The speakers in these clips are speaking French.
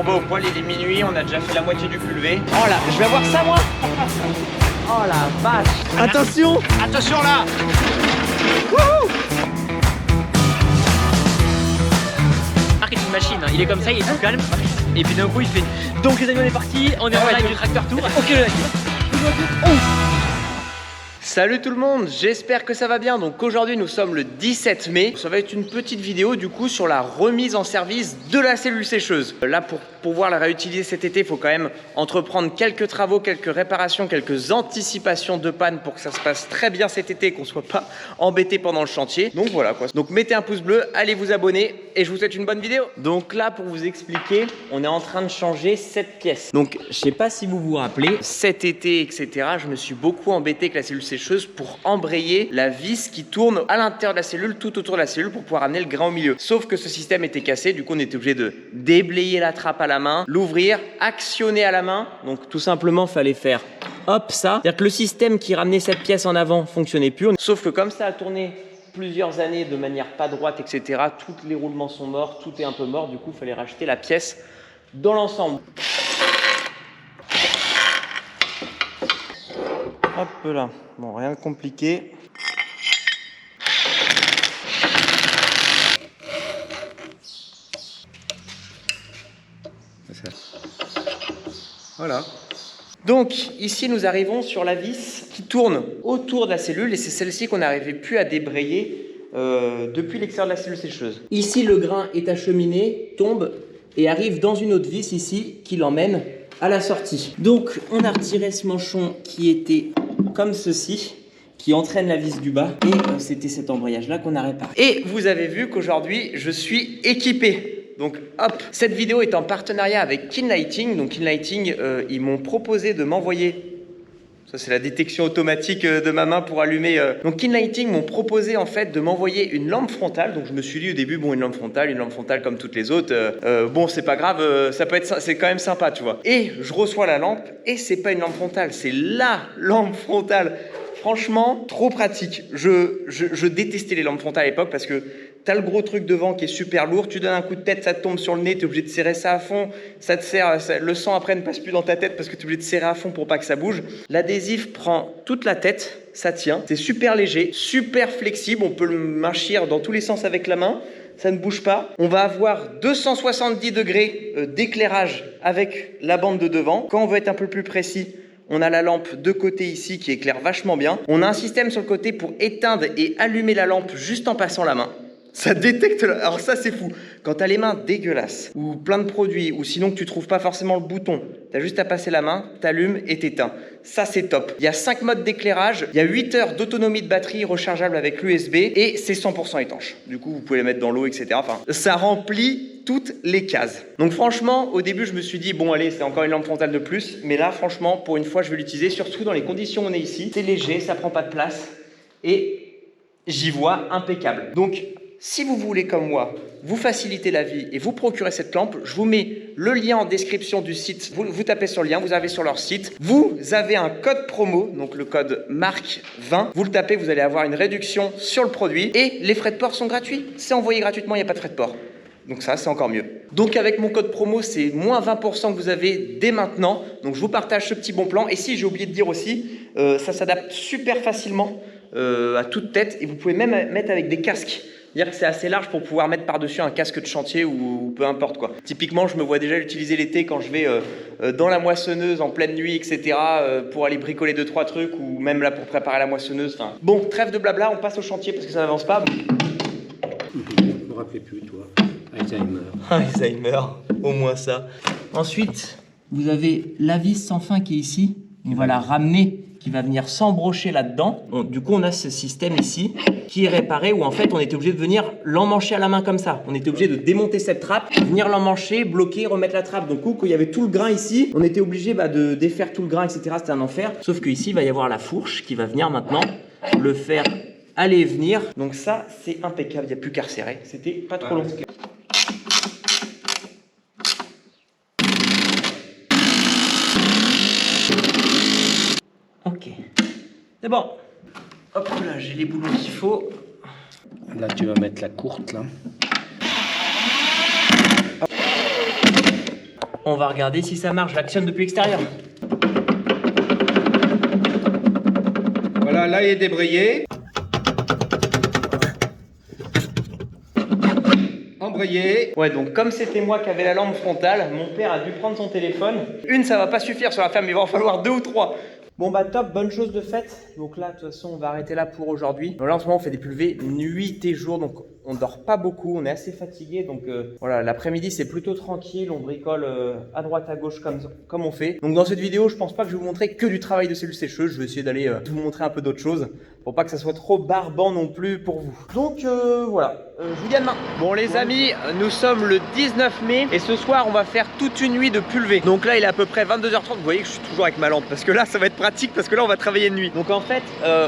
Bon bah au poil il est minuit, on a déjà fait la moitié du pulvé. Oh là, je vais avoir ça moi. Oh la vache. Attention. Attention là. Wouhou. Marc est une machine, hein. Il est comme ça, il est tout calme. Et puis d'un coup il fait. Donc les amis on est parti, on est en live du Tracteur Tour. Ok le mec. Salut tout le monde, j'espère que ça va bien. Donc aujourd'hui nous sommes le 17 mai. Ça va être une petite vidéo du coup sur la remise en service de la cellule sécheuse. Là pour pouvoir la réutiliser cet été, il faut quand même entreprendre quelques travaux, quelques réparations, quelques anticipations de panne pour que ça se passe très bien cet été, qu'on soit pas embêté pendant le chantier. Donc voilà quoi. Donc mettez un pouce bleu, allez vous abonner et je vous souhaite une bonne vidéo. Donc là pour vous expliquer, on est en train de changer cette pièce. Donc je sais pas si vous vous rappelez, cet été etc. je me suis beaucoup embêté avec la cellule sécheuse pour embrayer la vis qui tourne à l'intérieur de la cellule, tout autour de la cellule pour pouvoir amener le grain au milieu. Sauf que ce système était cassé, du coup on était obligé de déblayer la trappe à la main, l'ouvrir, actionner à la main. Donc tout simplement fallait faire hop ça. C'est-à-dire que le système qui ramenait cette pièce en avant fonctionnait plus. Sauf que comme ça a tourné plusieurs années de manière pas droite, etc., tous les roulements sont morts, tout est un peu mort, du coup il fallait racheter la pièce dans l'ensemble. Hop là, bon rien de compliqué. Voilà. Donc ici nous arrivons sur la vis qui tourne autour de la cellule et c'est celle-ci qu'on n'arrivait plus à débrayer depuis l'extérieur de la cellule sécheuse. Ici le grain est acheminé, tombe et arrive dans une autre vis ici qui l'emmène à la sortie. Donc on a retiré ce manchon qui était comme ceci, qui entraîne la vis du bas et c'était cet embrayage là qu'on a réparé. Et vous avez vu qu'aujourd'hui je suis équipé. Donc hop, cette vidéo est en partenariat avec Kinlighting. Donc Kinlighting, ils m'ont proposé de m'envoyer, ça c'est la détection automatique de ma main pour allumer. Donc Kinlighting m'ont proposé en fait de m'envoyer une lampe frontale. Donc je me suis dit au début, bon une lampe frontale comme toutes les autres, bon c'est pas grave, ça peut être, c'est quand même sympa tu vois. Et je reçois la lampe et c'est pas une lampe frontale, c'est la lampe frontale. Franchement, trop pratique. Je détestais les lampes frontales à l'époque parce que t'as le gros truc devant qui est super lourd, tu donnes un coup de tête, ça te tombe sur le nez, t'es obligé de serrer ça à fond, ça te serre, le sang après ne passe plus dans ta tête parce que t'es obligé de serrer à fond pour pas que ça bouge. L'adhésif prend toute la tête, ça tient, c'est super léger, super flexible, on peut le mâchir dans tous les sens avec la main, ça ne bouge pas. On va avoir 270 degrés d'éclairage avec la bande de devant. Quand on veut être un peu plus précis, on a la lampe de côté ici qui éclaire vachement bien. On a un système sur le côté pour éteindre et allumer la lampe juste en passant la main. Ça détecte, alors ça c'est fou. Quand tu as les mains dégueulasses, ou plein de produits, ou sinon que tu trouves pas forcément le bouton, tu as juste à passer la main, t'allumes et t'éteins. Ça c'est top. Il y a 5 modes d'éclairage, il y a 8 heures d'autonomie de batterie rechargeable avec l'USB, et c'est 100% étanche. Du coup vous pouvez les mettre dans l'eau, etc. Enfin, ça remplit toutes les cases. Donc franchement, au début je me suis dit, bon allez, c'est encore une lampe frontale de plus, mais là franchement, pour une fois je vais l'utiliser, surtout dans les conditions où on est ici. C'est léger, ça prend pas de place, et j'y vois impeccable. Donc, si vous voulez, comme moi, vous faciliter la vie et vous procurer cette lampe, je vous mets le lien en description du site. Vous tapez sur le lien, vous avez sur leur site. Vous avez un code promo, donc le code MARC20. Vous le tapez, vous allez avoir une réduction sur le produit et les frais de port sont gratuits. C'est envoyé gratuitement, il n'y a pas de frais de port. Donc ça, c'est encore mieux. Donc avec mon code promo, c'est moins 20% que vous avez dès maintenant. Donc je vous partage ce petit bon plan. Et si j'ai oublié de dire aussi, ça s'adapte super facilement à toute tête et vous pouvez même mettre avec des casques. C'est-à-dire que c'est assez large pour pouvoir mettre par-dessus un casque de chantier ou peu importe quoi. Typiquement, je me vois déjà l'utiliser l'été quand je vais dans la moissonneuse en pleine nuit, etc. Pour aller bricoler 2-3 trucs ou même là pour préparer la moissonneuse. Enfin, bon, trêve de blabla, on passe au chantier parce que ça n'avance pas. Je me rappelais plus, toi. Alzheimer. Alzheimer, au moins ça. Ensuite, vous avez la vis sans fin qui est ici. On va la ramener, qui va venir s'embrocher là-dedans. Bon, du coup, on a ce système ici qui est réparé où en fait, on était obligé de venir l'emmancher à la main comme ça. On était obligé de démonter cette trappe, venir l'emmancher, bloquer, remettre la trappe. Donc, quand il y avait tout le grain ici, on était obligé de défaire tout le grain, etc. C'était un enfer. Sauf qu'ici, il va y avoir la fourche qui va venir maintenant le faire aller et venir. Donc ça, c'est impeccable. Il n'y a plus qu'à resserrer. C'était pas trop long. Ok, c'est bon. Hop là, j'ai les boulons qu'il faut. Là, tu vas mettre la courte, là. On va regarder si ça marche, j'actionne depuis l'extérieur. Voilà, là il est débrayé. Embrayé. Ouais, donc comme c'était moi qui avais la lampe frontale, mon père a dû prendre son téléphone. Une, ça va pas suffire sur la ferme, il va en falloir 2 ou 3. Bon bah top, bonne chose de faite. Donc là, de toute façon, on va arrêter là pour aujourd'hui. Donc là, en ce moment, on fait des pulvées nuit et jour, donc on dort pas beaucoup, on est assez fatigué. Donc voilà, l'après-midi, c'est plutôt tranquille, on bricole à droite, à gauche comme on fait. Donc dans cette vidéo, je pense pas que je vais vous montrer que du travail de cellules sécheuses. Je vais essayer d'aller vous montrer un peu d'autres choses pour pas que ça soit trop barbant non plus pour vous. Donc voilà, je vous dis à demain. Bon les amis, nous sommes le 19 mai et ce soir, on va faire toute une nuit de pulvée. Donc là, il est à peu près 22h30. Vous voyez que je suis toujours avec ma lampe parce que là, ça va être pratique parce que là, on va travailler de nuit. Donc en fait,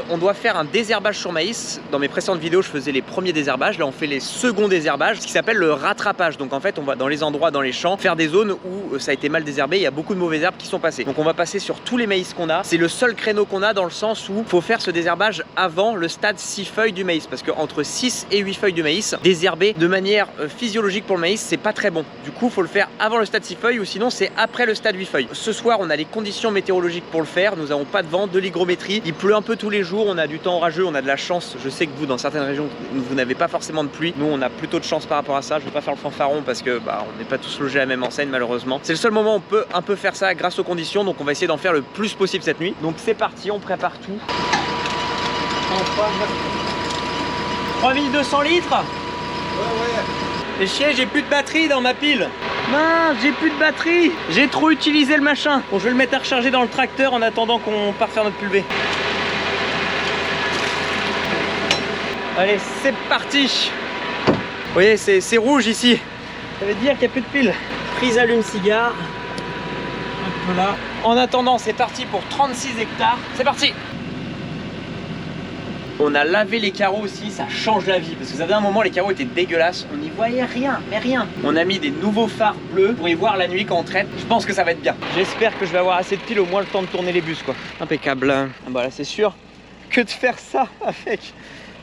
on doit faire un désherbage sur maïs. Dans mes précédentes vidéos, je faisais les premiers désherbages. Là, on fait les seconds désherbages, ce qui s'appelle le rattrapage. Donc en fait, on va dans les endroits, dans les champs, faire des zones où ça a été mal désherbé. Il y a beaucoup de mauvaises herbes qui sont passées. Donc on va passer sur tous les maïs qu'on a. C'est le seul créneau qu'on a dans le sens où il faut faire ce désherbage avant le stade 6 feuilles du maïs. Parce que entre 6 et 8 feuilles de maïs, désherber de manière physiologique pour le maïs, c'est pas très bon. Du coup, il faut le faire avant le stade 6 feuilles ou sinon c'est après le stade 8 feuilles. Ce soir, on a les conditions météorologiques pour le faire. Nous n'avons pas de vent, de l'hygrométrie. Il pleut un peu tous les jours. On a du temps orageux, on a de la chance. Je sais que vous, dans certaines régions, vous n'avez pas forcément de pluie. Nous, on a plutôt de chance par rapport à ça. Je vais pas faire le fanfaron parce que on n'est pas tous logés à la même enseigne malheureusement. C'est le seul moment où on peut un peu faire ça grâce aux conditions. Donc on va essayer d'en faire le plus possible cette nuit. Donc c'est parti, on prépare tout. 3200 litres. Ouais. Et chier, j'ai plus de batterie dans ma pile. Mince, j'ai plus de batterie. J'ai trop utilisé le machin. Bon, je vais le mettre à recharger dans le tracteur en attendant qu'on parte faire notre pulvée. Allez, c'est parti. Vous voyez, c'est rouge ici. Ça veut dire qu'il n'y a plus de pile. Prise allume-cigare. Un peu là. En attendant, c'est parti pour 36 hectares. C'est parti. On a lavé les carreaux aussi, ça change la vie. Parce que ça faisait un moment, les carreaux étaient dégueulasses. On n'y voyait rien, mais rien. On a mis des nouveaux phares bleus pour y voir la nuit quand on traite. Je pense que ça va être bien. J'espère que je vais avoir assez de piles, au moins le temps de tourner les bus, quoi. Impeccable. Ah bah là, c'est sûr que de faire ça avec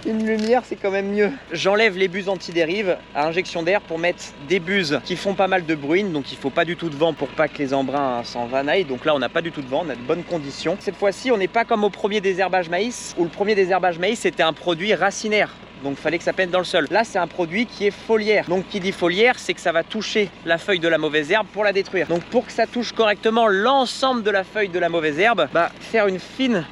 une lumière, c'est quand même mieux. J'enlève les buses anti-dérive à injection d'air pour mettre des buses qui font pas mal de bruine. Donc il faut pas du tout de vent pour pas que les embruns s'en vanaillent. Donc là, on n'a pas du tout de vent, on a de bonnes conditions. Cette fois-ci, on n'est pas comme au premier désherbage maïs, où le premier désherbage maïs, c'était un produit racinaire. Donc il fallait que ça pète dans le sol. Là, c'est un produit qui est foliaire. Donc qui dit foliaire, c'est que ça va toucher la feuille de la mauvaise herbe pour la détruire. Donc pour que ça touche correctement l'ensemble de la feuille de la mauvaise herbe, faire une fine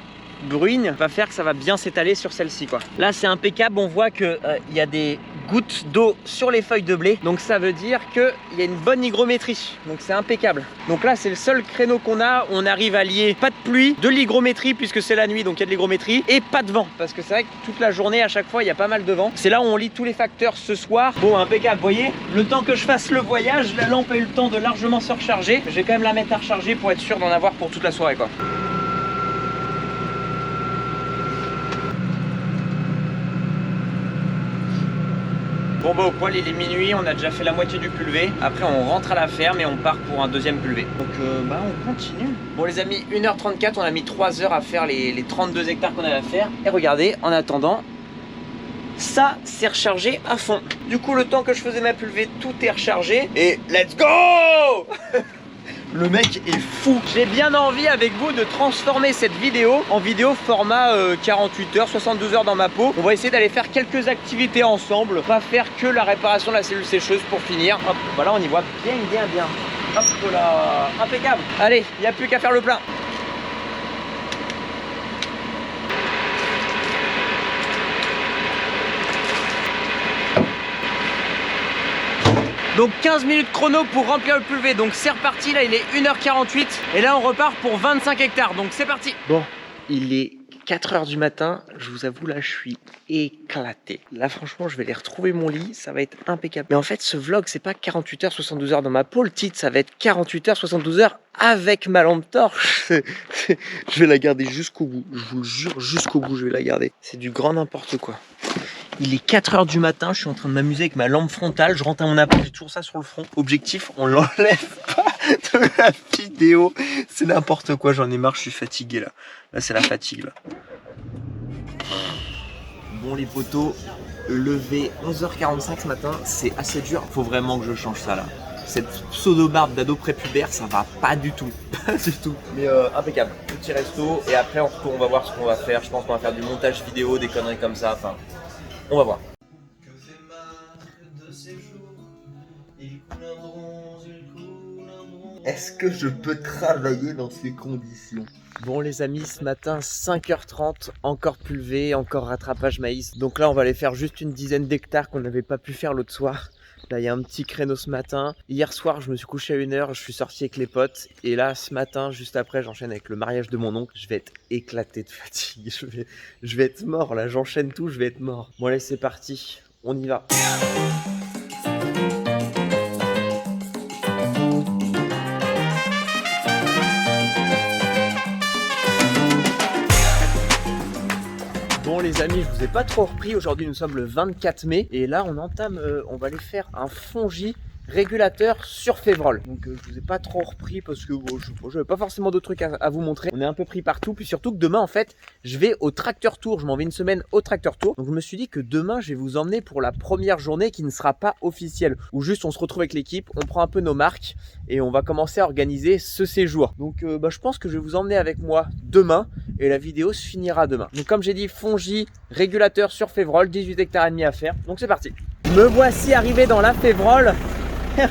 bruine va faire que ça va bien s'étaler sur celle-ci, quoi. Là, c'est impeccable. On voit que y a des gouttes d'eau sur les feuilles de blé. Donc ça veut dire qu'il y a une bonne hygrométrie. Donc c'est impeccable. Donc là, c'est le seul créneau qu'on a. On arrive à lier pas de pluie, de l'hygrométrie puisque c'est la nuit, donc il y a de l'hygrométrie, et pas de vent. Parce que c'est vrai que toute la journée, à chaque fois, il y a pas mal de vent. C'est là où on lit tous les facteurs ce soir. Bon, impeccable. Vous voyez, le temps que je fasse le voyage, la lampe a eu le temps de largement se recharger. Je vais quand même la mettre à recharger pour être sûr d'en avoir pour toute la soirée, quoi. Bon bah au poil, il est minuit, on a déjà fait la moitié du pulvé. Après on rentre à la ferme et on part pour un deuxième pulvé. Donc on continue. Bon les amis, 1h34, on a mis 3 heures à faire les 32 hectares qu'on avait à faire. Et regardez, en attendant, ça c'est rechargé à fond. Du coup le temps que je faisais ma pulvée, tout est rechargé. Et let's go. Le mec est fou. J'ai bien envie avec vous de transformer cette vidéo en vidéo format 48 heures, 72 heures dans ma peau. On va essayer d'aller faire quelques activités ensemble. Pas faire que la réparation de la cellule sécheuse pour finir. Hop, voilà, on y voit bien. Hop là, impeccable. Allez, il n'y a plus qu'à faire le plein. Donc 15 minutes chrono pour remplir le pulvé. Donc c'est reparti, là il est 1h48 et là on repart pour 25 hectares. Donc c'est parti. Bon, il est 4 h du matin, je vous avoue là je suis éclaté. Là franchement je vais aller retrouver mon lit, ça va être impeccable. Mais en fait ce vlog c'est pas 48 heures, 72 heures dans ma peau, le titre ça va être 48 heures, 72 heures avec ma lampe torche. Je vais la garder jusqu'au bout, je vous le jure, jusqu'au bout je vais la garder. C'est du grand n'importe quoi. Il est 4 h du matin, je suis en train de m'amuser avec ma lampe frontale, je rentre à mon appart, j'ai toujours ça sur le front. Objectif, on l'enlève pas de la vidéo. C'est n'importe quoi, j'en ai marre, je suis fatigué là. Là c'est la fatigue là. Bon les potos, levé 11h45 ce matin, c'est assez dur. Faut vraiment que je change ça là. cette pseudo-barbe d'ado prépubère, ça va pas du tout. Pas du tout. Mais impeccable. Petit resto et après on va voir ce qu'on va faire. Je pense qu'on va faire du montage vidéo, des conneries comme ça. Enfin, on va voir. Est-ce que je peux travailler dans ces conditions? Bon les amis, ce matin 5h30, encore pulvé, encore rattrapage maïs. Donc là on va aller faire juste une dizaine d'hectares qu'on n'avait pas pu faire l'autre soir. Là il y a un petit créneau ce matin. Hier soir je me suis couché à 1h, je suis sorti avec les potes. Et là ce matin, juste après, j'enchaîne avec le mariage de mon oncle. Je vais être éclaté de fatigue, je vais être mort là, j'enchaîne tout, je vais être mort. Bon allez c'est parti, on y va. Bon les amis, je vous ai pas trop repris, aujourd'hui nous sommes le 24 mai et là on entame, on va aller faire un fongi régulateur sur févrole. Donc je vous ai pas trop repris parce que bon, j'avais pas forcément d'autres trucs à vous montrer. On est un peu pris partout, puis surtout que demain en fait je vais au Tracteur Tour, je m'en vais une semaine au Tracteur Tour. Donc je me suis dit que demain je vais vous emmener pour la première journée qui ne sera pas officielle, où juste on se retrouve avec l'équipe, on prend un peu nos marques et on va commencer à organiser ce séjour. Donc je pense que je vais vous emmener avec moi demain et la vidéo se finira demain. Donc comme j'ai dit, fongi régulateur sur févrole, 18 hectares et demi à faire. Donc c'est parti. Me voici arrivé dans la févrole.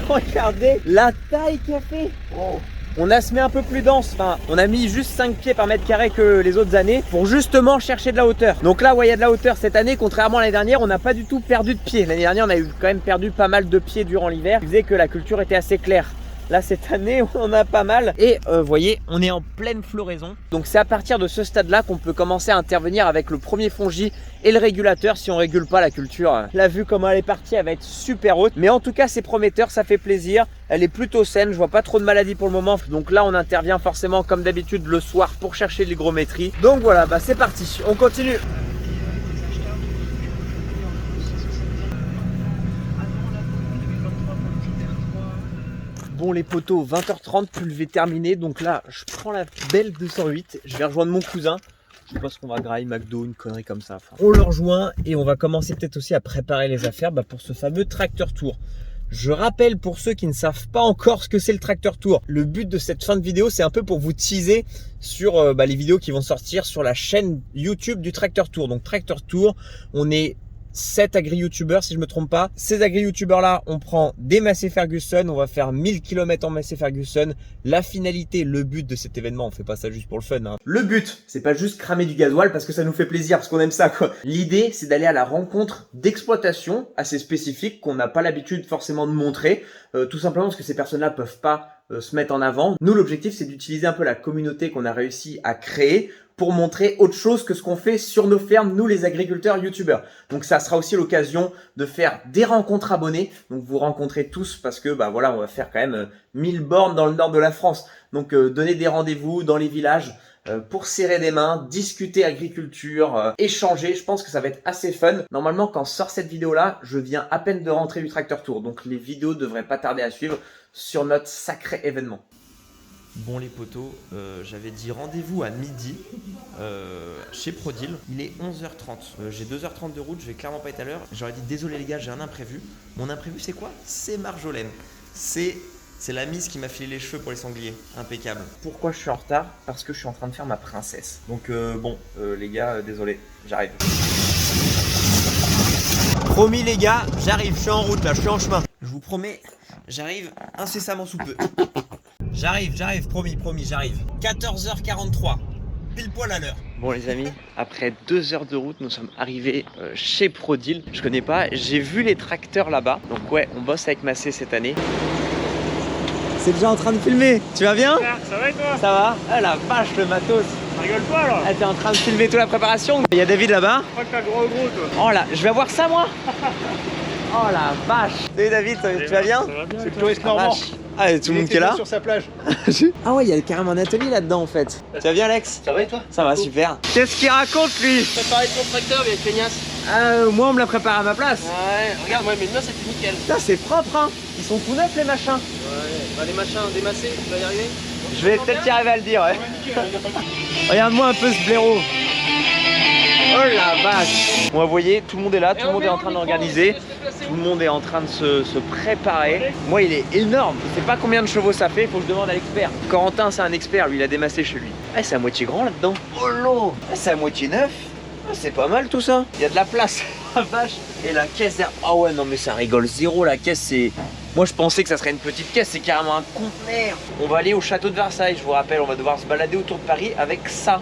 Regardez la taille qu'a fait. Oh. On a semé un peu plus dense, enfin, on a mis juste 5 pieds par mètre carré que les autres années pour justement chercher de la hauteur. Donc là, il y a de la hauteur cette année, contrairement à l'année dernière, on n'a pas du tout perdu de pieds. L'année dernière, on a eu quand même perdu pas mal de pieds durant l'hiver, ce qui faisait que la culture était assez claire. Là cette année on en a pas mal et vous voyez on est en pleine floraison. Donc c'est à partir de ce stade là qu'on peut commencer à intervenir avec le premier fongi et le régulateur. Si on régule pas la culture, la vue comment elle est partie elle va être super haute. Mais en tout cas c'est prometteur, ça fait plaisir. Elle est plutôt saine, je vois pas trop de maladies pour le moment. Donc là on intervient forcément comme d'habitude le soir pour chercher l'hygrométrie. Donc voilà, c'est parti, on continue. Bon les potos, 20h30, pulvé terminé. Donc là, je prends la belle 208. Je vais rejoindre mon cousin. Je pense qu'on va grailler McDo, une connerie comme ça. Enfin, on le rejoint et on va commencer peut-être aussi à préparer les affaires pour ce fameux Tracteur Tour. Je rappelle pour ceux qui ne savent pas encore ce que c'est le Tracteur Tour. Le but de cette fin de vidéo, c'est un peu pour vous teaser sur les vidéos qui vont sortir sur la chaîne YouTube du Tracteur Tour. Donc Tracteur Tour, on est 7 agri-youtubeurs si je me trompe pas. Ces agri-youtubeurs là, on prend des Massey Ferguson, on va faire 1000 km en Massey Ferguson. La finalité, le but de cet événement, on fait pas ça juste pour le fun, hein. Le but, c'est pas juste cramer du gasoil parce que ça nous fait plaisir, parce qu'on aime ça quoi. L'idée, c'est d'aller à la rencontre d'exploitations assez spécifiques qu'on n'a pas l'habitude forcément de montrer, tout simplement parce que ces personnes-là peuvent pas se mettre en avant. Nous, l'objectif, c'est d'utiliser un peu la communauté qu'on a réussi à créer pour montrer autre chose que ce qu'on fait sur nos fermes, nous les agriculteurs youtubeurs. Donc ça sera aussi l'occasion de faire des rencontres abonnés. Donc vous rencontrez tous parce que voilà, on va faire quand même 1000 bornes dans le nord de la France. Donc donner des rendez-vous dans les villages pour serrer des mains, discuter agriculture, échanger. Je pense que ça va être assez fun. Normalement, quand sort cette vidéo-là, je viens à peine de rentrer du Tracteur Tour. Donc les vidéos devraient pas tarder à suivre sur notre sacré événement. Bon les potos, j'avais dit rendez-vous à midi chez Prodil. Il est 11h30. J'ai 2h30 de route, je vais clairement pas être à l'heure. J'aurais dit désolé les gars, j'ai un imprévu. Mon imprévu c'est quoi? C'est Marjolaine. C'est la mise qui m'a filé les cheveux pour les sangliers. Impeccable. Pourquoi je suis en retard? Parce que je suis en train de faire ma princesse. Donc les gars, désolé, j'arrive. Promis les gars, j'arrive, je suis en route là, je suis en chemin. Je vous promets, j'arrive incessamment sous peu. J'arrive, promis, j'arrive. 14h43, pile poil à l'heure. Bon les amis, après 2 heures de route, nous sommes arrivés chez Prodil. Je connais pas, j'ai vu les tracteurs là-bas. Donc ouais, on bosse avec Massey cette année. C'est déjà en train de filmer, tu vas bien? Ça va et toi? Ça va? Ah la vache, le matos. Ça rigole pas là? Ah, t'es en train de filmer toute la préparation. Il y a David là-bas. Je crois que t'as gros toi. Oh là, je vais avoir ça moi. Oh la vache. Salut David, tu vas bien? Ça va bien. C'est le touriste normand. Ah, tout le monde qui est là sur sa plage. Ah ouais, il y a carrément un atelier là-dedans en fait. Tu vas bien Alex? Ça va et toi? Ça va, super. Qu'est-ce qu'il raconte lui? Préparé ton tracteur, mais avec feignasse. Moi on me l'a préparé à ma place. Ouais, regarde, moi, mais le mien c'était nickel. Putain, c'est propre hein. Ils sont tout neufs les machins. Ouais, les machins démassés, tu vas y arriver? Je vais peut-être y arriver à le dire, ouais. Regarde-moi un peu ce blaireau. Oh la vache. Bon, vous voyez, tout le monde est là, tout le monde est en train d'organiser. Tout le monde est en train de se préparer. Moi, il est énorme. Je sais pas combien de chevaux ça fait, faut que je demande à l'expert. Corentin, c'est un expert, lui, il a démassé chez lui. Ah, c'est à moitié grand là-dedans. Oh l'eau. Ah, c'est à moitié neuf. Ah, c'est pas mal tout ça. Il y a de la place. La vache. Et la caisse derrière. Ah ouais, non, mais ça rigole zéro. La caisse, c'est. Moi, je pensais que ça serait une petite caisse. C'est carrément un conteneur. On va aller au château de Versailles, je vous rappelle. On va devoir se balader autour de Paris avec ça.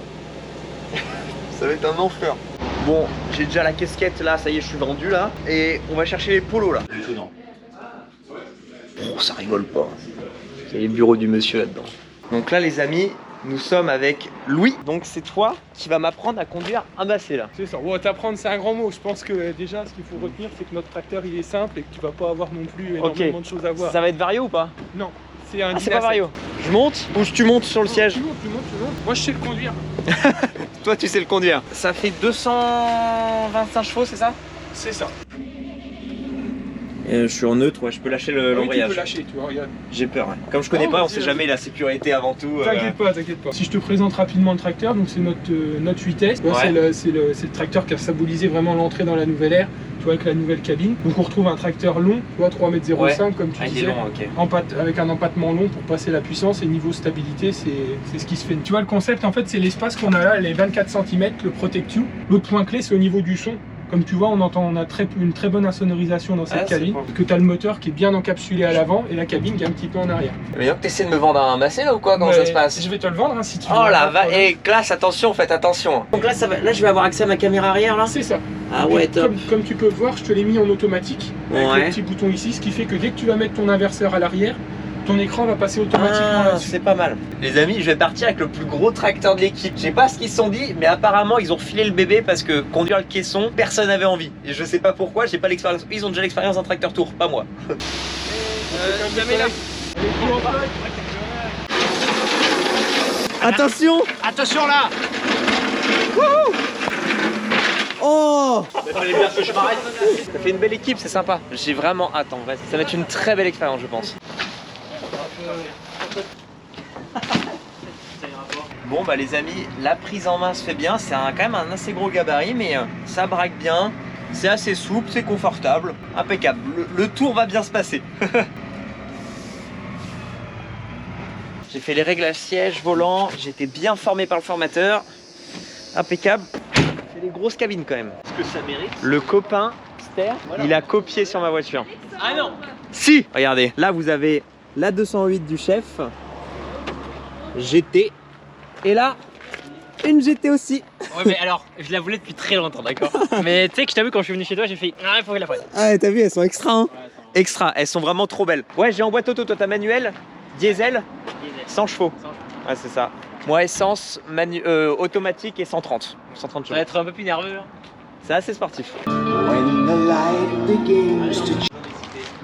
Ça va être un enfer. Bon, j'ai déjà la casquette là, ça y est, je suis vendu là. Et on va chercher les polos là. Du tout, non. Oh, ça rigole pas. Il y a le bureau du monsieur là-dedans. Donc là, les amis, nous sommes avec Louis. Donc c'est toi qui vas m'apprendre à conduire un basset là. C'est ça. Bon, t'apprendre, c'est un grand mot. Je pense que déjà, ce qu'il faut retenir, c'est que notre tracteur, il est simple et que tu vas pas avoir non plus énormément de choses à voir. Ça va être vario ou pas? Non, c'est un. Ah, c'est pas vario. Je monte ou tu montes sur le siège? Tu montes. Moi, je sais le conduire. Toi, tu sais le conduire. Ça fait 225 chevaux, c'est ça? C'est ça. Je suis en neutre, ouais, je peux lâcher l'embrayage. Tu peux lâcher, tu vois, regarde. J'ai peur. Hein. Comme je connais pas, on sait jamais la sécurité avant tout. T'inquiète pas. Si je te présente rapidement le tracteur, donc c'est notre 8S. Ouais. C'est le tracteur qui a symbolisé vraiment l'entrée dans la nouvelle ère, tu vois, avec la nouvelle cabine. Donc on retrouve un tracteur long, tu vois, 3,05 m comme tu disais. Long, okay. Avec un empattement long pour passer la puissance et niveau stabilité, c'est ce qui se fait. Tu vois, le concept, en fait, c'est l'espace qu'on a là, les 24 cm, le Protect You. L'autre point clé, c'est au niveau du son. Comme tu vois, on a une très bonne insonorisation dans cette cabine, parce que tu as le moteur qui est bien encapsulé à l'avant et la cabine qui est un petit peu en arrière. Mais donc tu essaies de me vendre un basset là ou quoi? Comment ça se passe? Je vais te le vendre hein, si tu veux. Oh la vache. Et classe, attention, faites attention. Donc là, là, je vais avoir accès à ma caméra arrière là? C'est ça. Ah ouais, top. Comme tu peux le voir, je te l'ai mis en automatique, avec le petit bouton ici, ce qui fait que dès que tu vas mettre ton inverseur à l'arrière, ton écran va passer automatiquement là-dessus. C'est pas mal. Les amis, je vais partir avec le plus gros tracteur de l'équipe. Je sais pas ce qu'ils se sont dit, mais apparemment ils ont filé le bébé parce que conduire le caisson, personne n'avait envie. Et je sais pas pourquoi, j'ai pas l'expérience. Ils ont déjà l'expérience d'un tracteur tour, pas moi. Attention! Attention là. Wouhou! Oh! Fallait bien que je m'arrête. Ça fait une belle équipe, c'est sympa. J'ai vraiment hâte, en vrai. Ça va être une très belle expérience, je pense. Bon bah les amis, la prise en main se fait bien, c'est quand même un assez gros gabarit mais ça braque bien, c'est assez souple, c'est confortable, impeccable, le tour va bien se passer. J'ai fait les réglages siège, volant, j'ai été bien formé par le formateur, impeccable. C'est des grosses cabines quand même. Est-ce que ça mérite? Le copain, Ster, il a copié sur ma voiture. Ah non. Si! Regardez, là vous avez la 208 du chef, GT, et là, une GT aussi. Ouais mais alors, je la voulais depuis très longtemps, d'accord. Mais tu sais que je t'avoue quand je suis venu chez toi, j'ai fait ah il faut que je la prenne. Ah t'as vu, elles sont extra hein. Extra, elles sont vraiment trop belles. Ouais, j'ai en boîte auto, toi t'as manuel, diesel, 100 chevaux. Ouais c'est ça. Moi essence, automatique et 130 Ça chevaux. va être un peu plus nerveux. Hein. C'est assez sportif.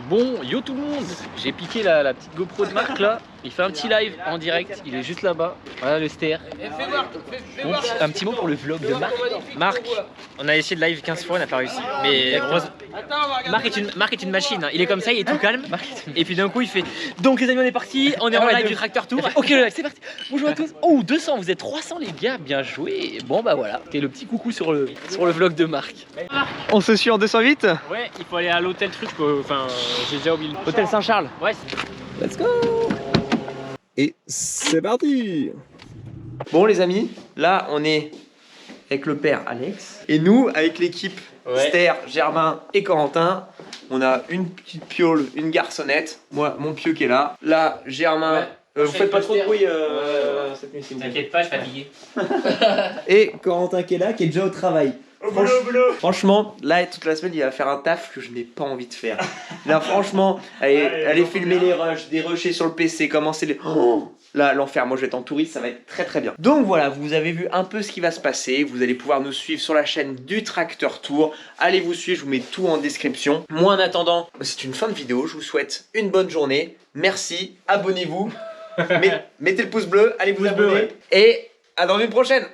Bon, yo tout le monde, j'ai piqué la petite GoPro de Marc là, il fait un petit live en direct, il est juste là-bas, voilà le STR. Bon, un petit mot pour le vlog de Marc. Marc, on a essayé de live 15 fois, on n'a pas réussi, mais Marc est une machine, hein. Il est comme ça, il est tout calme, et puis d'un coup il fait, donc les amis on est parti, on est en live du Tracteur Tour, ok le live c'est parti, bonjour à tous, oh 200, vous êtes 300 les gars, bien joué, bon bah voilà, c'était le petit coucou sur le vlog de Marc. On se suit en 208? Ouais, il faut aller à l'hôtel truc, enfin j'ai déjà oublié. Hôtel Saint-Charles. Ouais. Let's go! Et c'est parti! Bon les amis, là on est avec le père Alex et nous avec l'équipe Ster, Germain et Corentin. On a une petite piole, une garçonnette, moi mon pieu qui est là. Là Germain, vous faites pas trop de bruit cette nuit s'il vous plaît. T'inquiète pas, je suis fatigué. Et Corentin qui est là, qui est déjà au travail. Franchement, là toute la semaine il va faire un taf que je n'ai pas envie de faire. Là franchement, aller filmer les rushs, dérocher sur le PC, commencer les... Oh, là l'enfer, moi je vais être en touriste, ça va être très très bien. Donc voilà, vous avez vu un peu ce qui va se passer. Vous allez pouvoir nous suivre sur la chaîne du Tracteur Tour. Allez vous suivre, je vous mets tout en description. Moi en attendant, c'est une fin de vidéo, je vous souhaite une bonne journée. Merci, abonnez-vous, mettez le pouce bleu, allez vous abonner. Et à dans une prochaine.